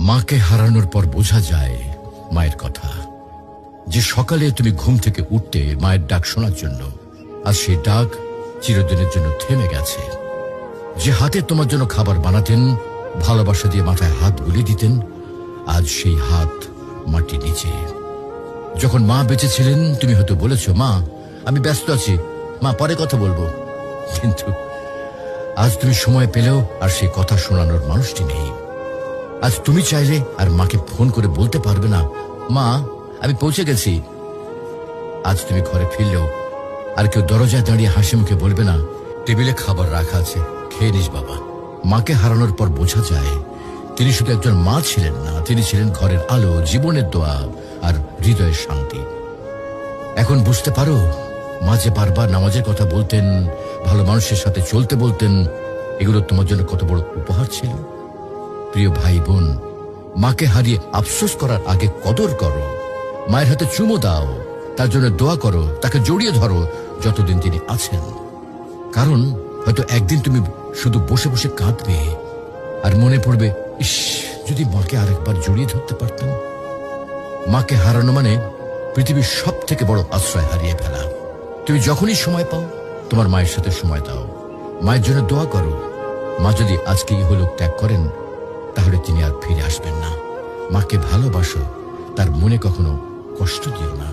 মাকে হারানোর পর বোঝা যায় মায়ের কথা, যে সকালে তুমি ঘুম থেকে উঠতে মায়ের ডাক শোনার জন্য, আর সেই ডাক চিরদিনের জন্য থেমে গেছে। যে হাতে তোমার জন্য খাবার বানাতেন, ভালোবাসা দিয়ে মাথায় হাত বুলিয়ে দিতেন, আজ সেই হাত মাটির নিচে। যখন মা বেঁচে ছিলেন তুমি হয়তো বলেছ, মা আমি ব্যস্ত আছি, মা পরে কথা বলবো। কিন্তু আজ তুমি সময় পেলেও আর সেই কথা শোনানোর মানুষটি নেই। আজ তুমি চাইলে আর মাকে ফোন করে বলতে পারবে না, মা আমি পৌঁছে গেছি। আজ তুমি ঘরে ফিরলেও আর কেউ দরজায় দাঁড়িয়ে হাসি মুখে বলবে না, টেবিলে খাবার রাখা আছে, খেয়ে নিস বাবা। মাকে হারানোর পর বোঝা যায় তিনি শুধু একজন মা ছিলেন না, তিনি ছিলেন ঘরের আলো, জীবনের দোয়া আর হৃদয়ের শান্তি। এখন বুঝতে পারো মা যে বারবার নামাজের কথা বলতেন, ভালো মানুষের সাথে চলতে বলতেন, এগুলো তোমার জন্য কত বড় উপহার ছিল। প্রিয় ভাই বোন, মাকে হারিয়ে আফসোস করার আগে কদর করো। মায়ের হাতে চুমো দাও, তার জন্য দোয়া করো, তাকে জড়িয়ে ধরো যতদিন তিনি আছেন। কারণ হয়তো একদিন তুমি শুধু বসে বসে কাঁদবে আর মনে পড়বে, ইস যদি মাকে আরেকবার জড়িয়ে ধরতে পারতাম। মাকে হারানো মানে পৃথিবীর সব থেকে বড় আশ্রয় হারিয়ে ফেলা। তুমি যখনই সময় পাও তোমার মায়ের সাথে সময় দাও, মায়ের জন্য দোয়া করো। মা যদি আজকে ইহলোক ত্যাগ করেন তাহলে তিনি আর ফিরে আসবেন না। মাকে ভালোবাসো, তার মনে কখনো কষ্ট দিও না।